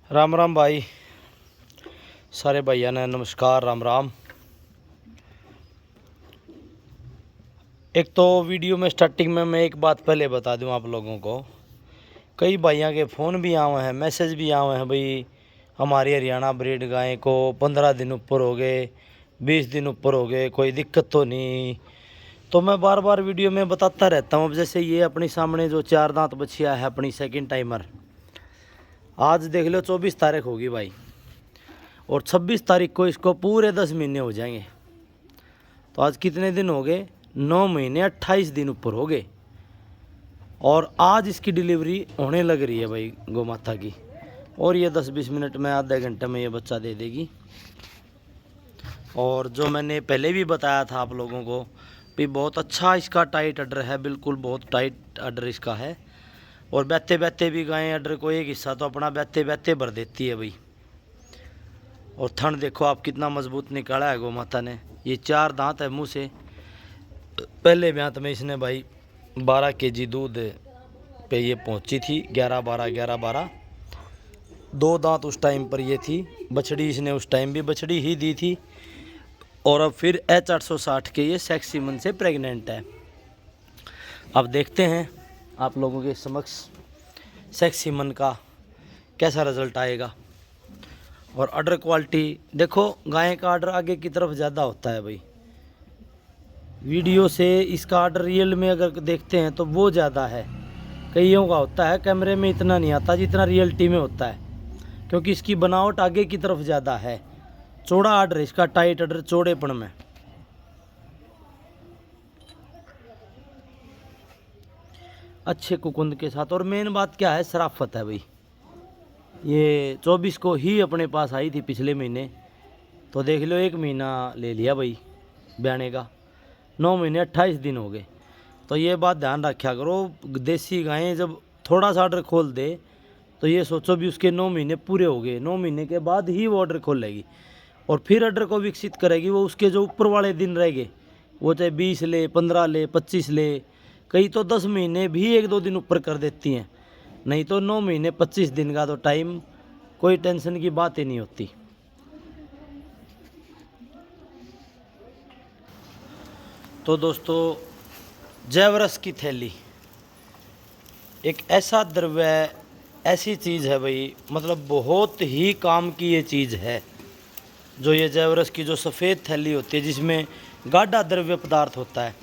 राम राम भाई, सारे भैया ने नमस्कार, राम राम। एक तो वीडियो में स्टार्टिंग में मैं एक बात पहले बता दूं आप लोगों को। कई भाइयों के फ़ोन भी आए हैं, मैसेज भी आए हैं, भाई हमारी हरियाणा ब्रीड गाय को 15 दिन ऊपर हो गए, 20 दिन ऊपर हो गए, कोई दिक्कत तो नहीं। तो मैं बार बार वीडियो में बताता रहता हूँ। अब जैसे ये अपनी सामने जो 4 दांत बछिया है, अपनी सेकंड टाइमर, आज देख लो 24 तारीख होगी भाई, और 26 तारीख को इसको पूरे 10 महीने हो जाएंगे। तो आज कितने दिन हो गए? 9 महीने 28 दिन ऊपर हो गए, और आज इसकी डिलीवरी होने लग रही है भाई गौ माता की। और ये 10-20 मिनट में, आधे घंटे में ये बच्चा दे देगी। और जो मैंने पहले भी बताया था आप लोगों को भी, बहुत अच्छा इसका टाइट अडर है, बिल्कुल बहुत टाइट अडर इसका है। और बैठते बैठते भी गायें अडर को एक हिस्सा तो अपना बैठते बैठते भर देती है भाई। और थन देखो आप कितना मजबूत निकाला है गौ माता ने। ये 4 दांत है मुंह से। पहले ब्यात में इसने भाई 12 केजी दूध पे ये पहुंची थी, 11-12 2 दांत उस टाइम पर ये थी। बछड़ी इसने उस टाइम भी बछड़ी ही दी थी। और अब फिर H860 के ये सेक्सी मन से प्रेग्नेंट है। अब देखते हैं आप लोगों के समक्ष सेक्सी मन का कैसा रिजल्ट आएगा। और ऑर्डर क्वालिटी देखो, गाय का ऑर्डर आगे की तरफ ज़्यादा होता है भाई। वीडियो से इसका ऑर्डर रियल में अगर देखते हैं तो वो ज़्यादा है। कईयों का होता है कैमरे में इतना नहीं आता जितना रियलिटी में होता है, क्योंकि इसकी बनावट आगे की तरफ ज़्यादा है। चौड़ा ऑर्डर इसका, टाइट ऑर्डर चौड़ेपन में। अच्छे कुकुंद के साथ। और मेन बात क्या है, शराफत है भाई। ये 24 को ही अपने पास आई थी पिछले महीने, तो देख लो 1 महीना ले लिया भाई ब्याने का। 9 महीने 28 दिन हो गए। तो ये बात ध्यान रखा करो, देसी गायें जब थोड़ा सा ऑर्डर खोल दे तो ये सोचो भी उसके 9 महीने पूरे हो गए। 9 महीने के बाद ही वो ऑर्डर खोलेगी, और फिर ऑर्डर को विकसित करेगी। वो उसके जो ऊपर वाले दिन रह गए, वो चाहे 20 ले, 15 ले, 25 ले, कई तो 10 महीने भी 1-2 दिन ऊपर कर देती हैं। नहीं तो 9 महीने 25 दिन का तो टाइम कोई टेंशन की बात ही नहीं होती। तो दोस्तों, जयवरस की थैली एक ऐसा द्रव्य, ऐसी चीज़ है भाई, मतलब बहुत ही काम की ये चीज़ है। जो ये जयवरस की जो सफ़ेद थैली होती है, जिसमें गाढ़ा द्रव्य पदार्थ होता है,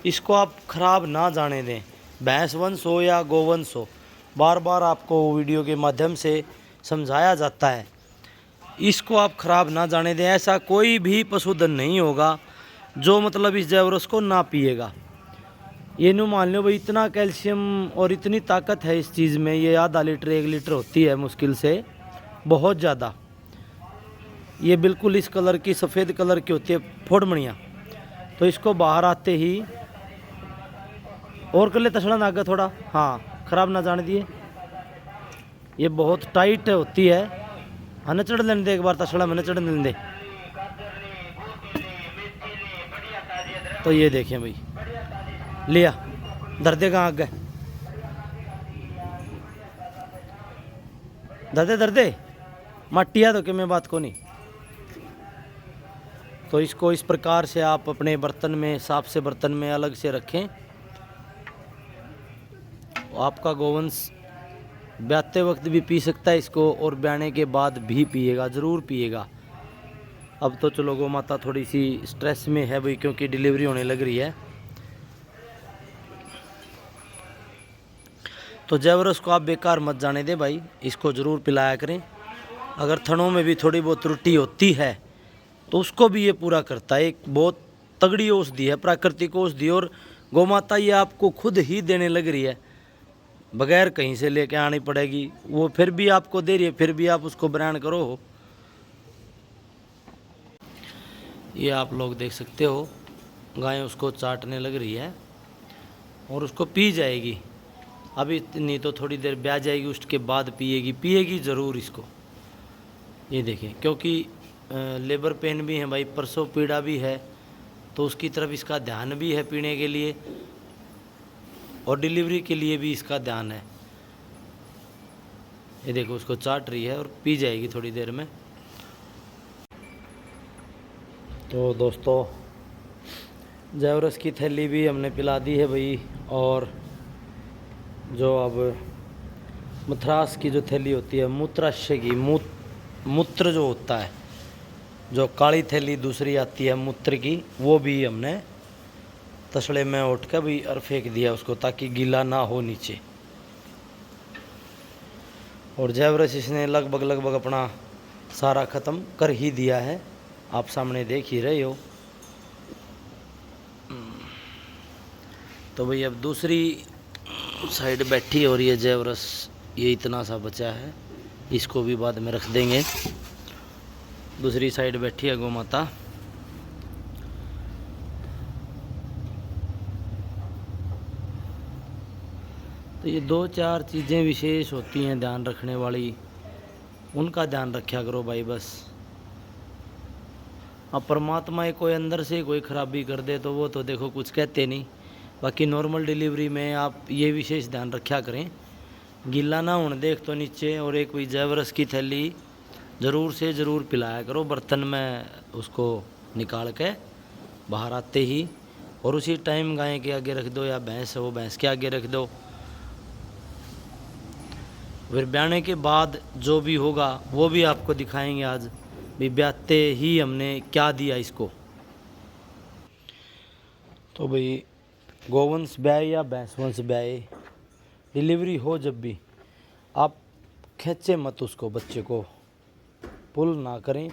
इसको आप खराब ना जाने दें। भैंस वंश हो या गोवंश हो, बार बार आपको वीडियो के माध्यम से समझाया जाता है, इसको आप खराब ना जाने दें। ऐसा कोई भी पशुधन नहीं होगा जो मतलब इस जयवरस को ना पिएगा। ये नो मान लो भाई, इतना कैल्शियम और इतनी ताकत है इस चीज़ में। ये आधा लीटर 1 लीटर होती है मुश्किल से, बहुत ज़्यादा। ये बिल्कुल इस कलर की, सफ़ेद कलर की होती है फोड़मणियाँ। तो इसको बाहर आते ही और कर ले तसड़ा ना आगे थोड़ा, हाँ, खराब ना जाने दिए। ये बहुत टाइट होती है। हाँ, न चढ़ लेने दे एक बार, तसड़ा में न चढ़ लेने दे। तो ये देखें भाई, लिया दर्दे कहाँ आगे, दर्दे मटिया तो कि मैं बात को नहीं। तो इसको इस प्रकार से आप अपने बर्तन में, साफ से बर्तन में अलग से रखें। आपका गोवंश ब्याते वक्त भी पी सकता है इसको, और ब्याने के बाद भी पिएगा, ज़रूर पिएगा। अब तो चलो गौ माता थोड़ी सी स्ट्रेस में है भाई, क्योंकि डिलीवरी होने लग रही है। तो जयवरस को आप बेकार मत जाने दें भाई, इसको ज़रूर पिलाया करें। अगर थनों में भी थोड़ी बहुत त्रुटि होती है तो उसको भी ये पूरा करता है। एक बहुत तगड़ी औषधि है, प्राकृतिक औषधि। और गौ माता ये आपको खुद ही देने लग रही है, बगैर कहीं से लेके आनी पड़ेगी। वो फिर भी आपको दे रही है, फिर भी आप उसको ब्रांड करो। ये आप लोग देख सकते हो, गाय उसको चाटने लग रही है और उसको पी जाएगी। अभी नहीं तो थोड़ी देर ब्याह जाएगी, उसके बाद पिएगी ज़रूर इसको। ये देखें, क्योंकि लेबर पेन भी है भाई, प्रसव पीड़ा भी है, तो उसकी तरफ इसका ध्यान भी है पीने के लिए, और डिलीवरी के लिए भी इसका ध्यान है। ये देखो उसको चाट रही है और पी जाएगी थोड़ी देर में। तो दोस्तों जैवरस की थैली भी हमने पिला दी है भाई। और जो अब मथरास की जो थैली होती है मूत्राशय की, मूत्र जो होता है, जो काली थैली दूसरी आती है मूत्र की, वो भी हमने तसड़े में उठ कर भी और फेंक दिया उसको, ताकि गीला ना हो नीचे। और जैवरस इसने लगभग अपना सारा ख़त्म कर ही दिया है, आप सामने देख ही रहे हो। तो भाई अब दूसरी साइड बैठी और ये जैवरस, ये इतना सा बचा है, इसको भी बाद में रख देंगे। दूसरी साइड बैठी है गौ माता। तो ये 2-4 चीज़ें विशेष होती हैं ध्यान रखने वाली, उनका ध्यान रखा करो भाई बस। अब परमात्मा कोई अंदर से कोई ख़राबी कर दे तो वो तो देखो कुछ कहते नहीं। बाकी नॉर्मल डिलीवरी में आप ये विशेष ध्यान रखा करें, गीला ना होने देख तो नीचे। और एक कोई जैवरस की थैली ज़रूर से ज़रूर पिलाया करो बर्तन में, उसको निकाल के बाहर आते ही, और उसी टाइम गाय के आगे रख दो, या भैंस हो भैंस के आगे रख दो। फिर ब्याने के बाद जो भी होगा वो भी आपको दिखाएंगे आज भी, ब्याते ही हमने क्या दिया इसको। तो भाई गोवंश ब्याए या भैंसवंश ब्याए, डिलीवरी हो जब भी आप खींचे मत उसको, बच्चे को पुल ना करें।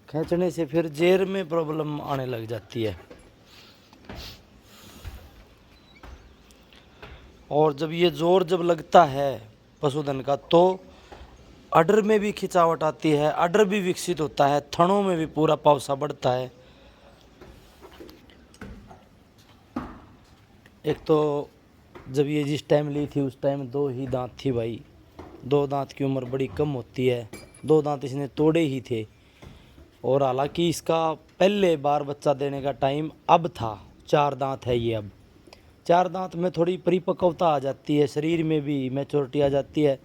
खींचने से फिर जेर में प्रॉब्लम आने लग जाती है। और जब ये जोर जब लगता है पशुधन का, तो अडर में भी खिंचावट आती है, अडर भी विकसित होता है, थनों में भी पूरा पावसा बढ़ता है। एक तो जब ये जिस टाइम ली थी उस टाइम 2 ही दांत थी भाई, 2 दांत की उम्र बड़ी कम होती है, 2 दांत इसने तोड़े ही थे। और हालांकि इसका पहले बार बच्चा देने का टाइम अब था, 4 दांत है ये। अब 4 दांत में थोड़ी परिपक्वता आ जाती है, शरीर में भी मैच्योरिटी आ जाती है।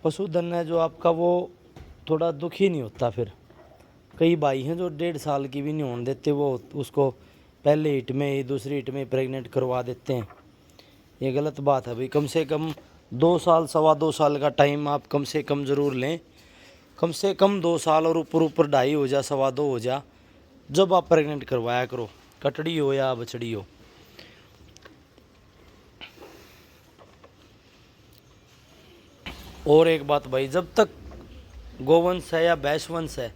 पशुधन है जो आपका, वो थोड़ा दुखी नहीं होता। फिर कई भाई हैं जो 1.5 साल की भी नहीं होने देते, वो उसको पहले हिट में ही, दूसरी हिट में प्रेग्नेंट करवा देते हैं। ये गलत बात है भाई। कम से कम 2 साल, 2.25 साल का टाइम आप कम से कम ज़रूर लें। कम से कम 2 साल और ऊपर 2.5 हो जा, 2.25 हो जा, जब आप प्रेग्नेंट करवाया करो, कटड़ी हो या बछड़ी हो। और एक बात भाई, जब तक गोवंश है या भैंसवंश है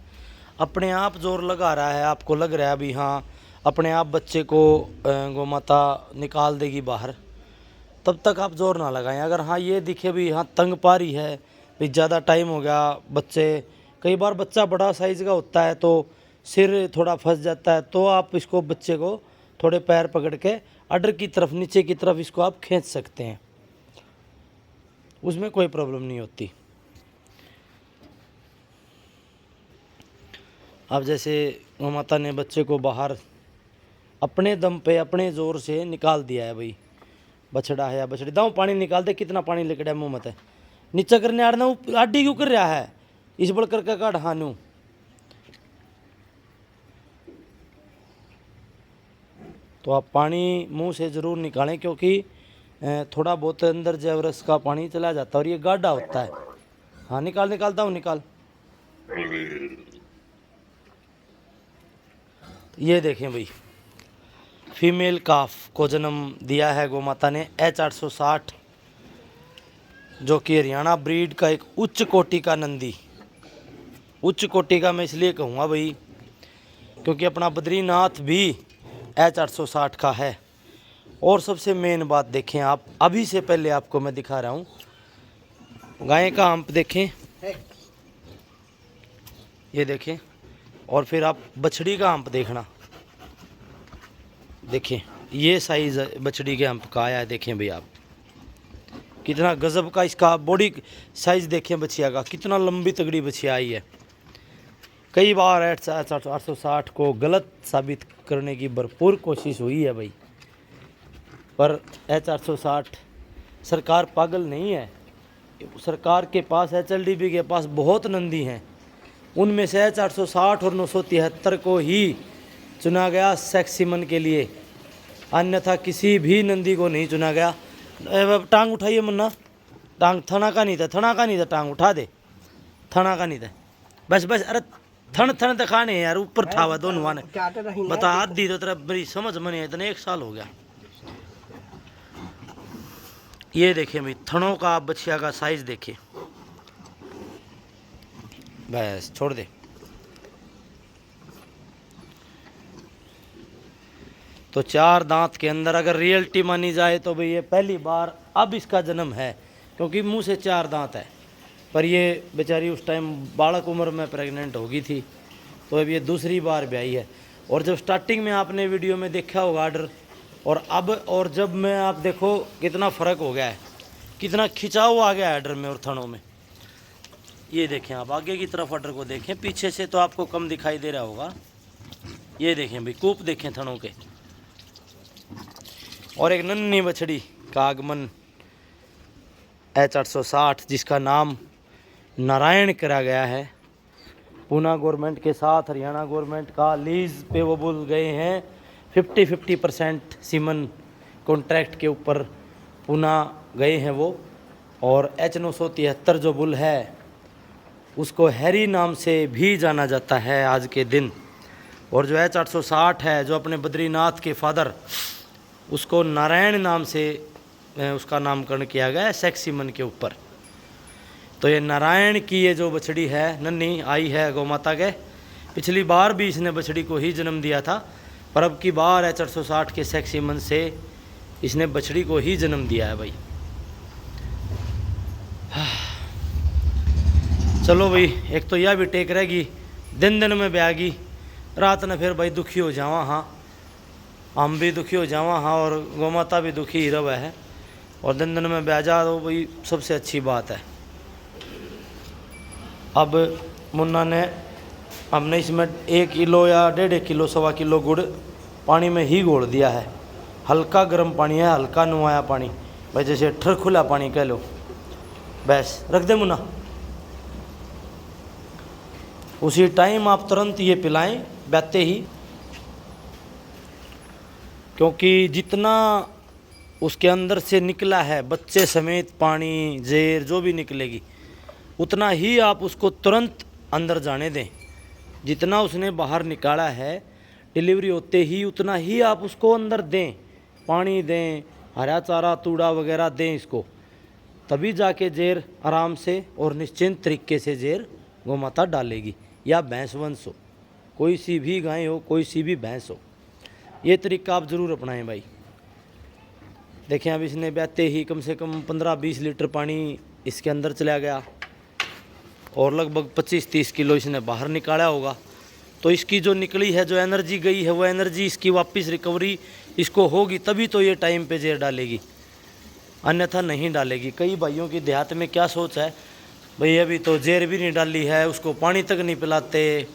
अपने आप जोर लगा रहा है, आपको लग रहा है अभी हाँ अपने आप बच्चे को गौ माता निकाल देगी बाहर, तब तक आप जोर ना लगाएं। अगर हाँ ये दिखे भी हाँ तंग पा रही है, भी ज़्यादा टाइम हो गया, बच्चे, कई बार बच्चा बड़ा साइज़ का होता है तो सिर थोड़ा फंस जाता है, तो आप इसको, बच्चे को थोड़े पैर पकड़ के अडर की तरफ, नीचे की तरफ इसको आप खींच सकते हैं, उसमें कोई प्रॉब्लम नहीं होती। अब जैसे गौ माता ने बच्चे को बाहर अपने दम पे, अपने ज़ोर से निकाल दिया है भाई, बछड़ा है या बछड़ी, दाऊ पानी निकाल दे, कितना पानी लिकड़ा मुँह मत है, नीचा करने आड़ना आडी क्यों कर रहा है, इस बड़ करके काट हानू। तो आप पानी मुंह से ज़रूर निकालें, क्योंकि थोड़ा बहुत अंदर जैवरस का पानी चला जाता है और ये गाढ़ा होता है। हाँ निकाल, निकालता हूँ, निकाल। ये देखें भाई, फीमेल काफ को जन्म दिया है गौ माता ने H860, जो कि हरियाणा ब्रीड का एक उच्च कोटि का नंदी। उच्च कोटि का मैं इसलिए कहूँगा भाई क्योंकि अपना बद्रीनाथ भी H860 का है। और सबसे मेन बात देखें आप, अभी से पहले आपको मैं दिखा रहा हूँ, गाय का हम्प देखें, ये देखें, और फिर आप बछड़ी का हम्प देखना, देखें ये साइज़ बछड़ी के हम्प का आया है। देखें भाई आप, कितना गजब का इसका बॉडी साइज़ देखें बछिया का, कितना लंबी तगड़ी बछिया आई है। कई बार H860 को गलत साबित करने की भरपूर कोशिश हुई है भाई, पर H860 सरकार पागल नहीं है, सरकार के पास HLDB के पास बहुत नंदी हैं, उनमें से H860 और 973 को ही चुना गया सेक्सीमन के लिए, अन्यथा किसी भी नंदी को नहीं चुना गया। टांग उठाइए मुन्ना, टांग थना का नहीं था, थना का नहीं था, टांग उठा दे, थना का नहीं था, बस बस। अरे थन थन दिखाने यार, ऊपर ठावा दोनों वाने बता आधी तो तेरा बड़ी समझ मने इतने 1 साल हो गया। ये देखिए भाई थनों का बछिया का साइज देखिए, बस छोड़ दे। तो 4 दांत के अंदर अगर रियलिटी मानी जाए तो भाई ये पहली बार अब इसका जन्म है, क्योंकि मुंह से 4 दांत है, पर ये बेचारी उस टाइम बालक उम्र में प्रेग्नेंट हो गई थी, तो अब ये दूसरी बार ब्याई है। और जब स्टार्टिंग में आपने वीडियो में देखा होगा आर्डर, और अब और जब में आप देखो कितना फ़र्क हो गया है, कितना खिंचाव आ गया है आर्डर में और थनों में। ये देखें आप आगे की तरफ आर्डर को देखें, पीछे से तो आपको कम दिखाई दे रहा होगा। ये देखें भाई कूप देखें थनों के। और एक नन्ही बछड़ी का आगमन H860 जिसका नाम नारायण करा गया है, पूना गवर्नमेंट के साथ हरियाणा गवर्नमेंट का लीज पे वो बुल गए हैं 50% सीमन कॉन्ट्रैक्ट के ऊपर पूना गए हैं वो। और H973 जो बुल है उसको हैरी नाम से भी जाना जाता है आज के दिन। और जो H860 है जो अपने बद्रीनाथ के फादर, उसको नारायण नाम से उसका नामकरण किया गया है सेक्सीमन के ऊपर। तो ये नारायण की ये जो बछड़ी है नन्ही आई है गौ माता के, पिछली बार भी इसने बछड़ी को ही जन्म दिया था, पर अब की बार H860 के सेक्सीमन से इसने बछड़ी को ही जन्म दिया है भाई। चलो भाई, एक तो यह भी टेक रहेगी, दिन दिन में ब्यागी, रात ने फिर भाई दुखी हो जावा। हाँ हम भी दुखी हो जावा, हाँ और गौ माता भी दुखी ही रवा है, और दिन दिन में ब्याजा तो भाई सबसे अच्छी बात है। अब मुन्ना ने हमने इसमें 1 किलो या 1.5 किलो 1.25 किलो गुड़ पानी में ही घोल दिया है। हल्का गर्म पानी है, हल्का नुआया पानी, भाई जैसे ठर खुला पानी कह लो, बस रख दे मुन्ना। उसी टाइम आप तुरंत ये पिलाएं बैठते ही, क्योंकि जितना उसके अंदर से निकला है बच्चे समेत पानी जेर जो भी निकलेगी, उतना ही आप उसको तुरंत अंदर जाने दें। जितना उसने बाहर निकाला है डिलीवरी होते ही उतना ही आप उसको अंदर दें, पानी दें, हरा चारा तूड़ा वगैरह दें इसको, तभी जाके जेर आराम से और निश्चिंत तरीके से जेर गौ माता डालेगी, या भैंस वंश हो, कोई सी भी गाय हो, कोई सी भी भैंस हो। ये तरीका आप ज़रूर अपनाएं भाई। देखें अब इसने बहते ही कम से कम 15-20 लीटर पानी इसके अंदर चला गया, और लगभग 25-30 किलो इसने बाहर निकाला होगा। तो इसकी जो निकली है, जो एनर्जी गई है, वो एनर्जी इसकी वापस रिकवरी इसको होगी, तभी तो ये टाइम पे जेर डालेगी, अन्यथा नहीं डालेगी। कई भाइयों की देहात में क्या सोच है, भाई अभी तो जेर भी नहीं डाली है, उसको पानी तक नहीं पिलाते,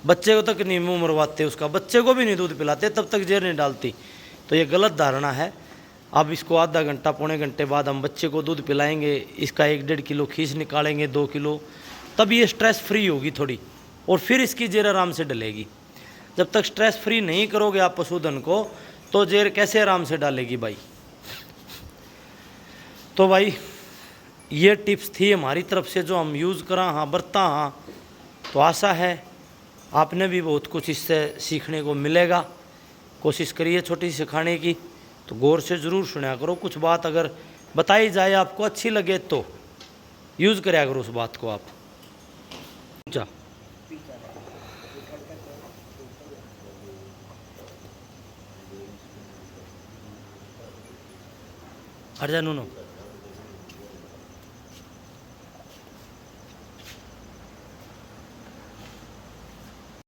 बच्चे को तक नहीं मुँह मरवाते, उसका बच्चे को भी नहीं दूध पिलाते, तब तक जेर नहीं डालती। तो ये गलत धारणा है। अब इसको आधा घंटा पौने घंटे बाद हम बच्चे को दूध पिलाएंगे, इसका 1-1.5 किलो खींच निकालेंगे, 2 किलो, तब ये स्ट्रेस फ्री होगी थोड़ी, और फिर इसकी जेर आराम से डलेगी। जब तक स्ट्रेस फ्री नहीं करोगे आप पशुधन को, तो जेर कैसे आराम से डालेगी भाई। तो भाई ये टिप्स थी हमारी तरफ से जो हम यूज़ करा, हाँ बरता हाँ, तो आशा है आपने भी बहुत कुछ इससे सीखने को मिलेगा। कोशिश करिए छोटी सी सिखाने की, तो गौर से ज़रूर सुना करो। कुछ बात अगर बताई जाए आपको अच्छी लगे तो यूज़ कराया करो उस बात को आप। जा हट जा नूनो।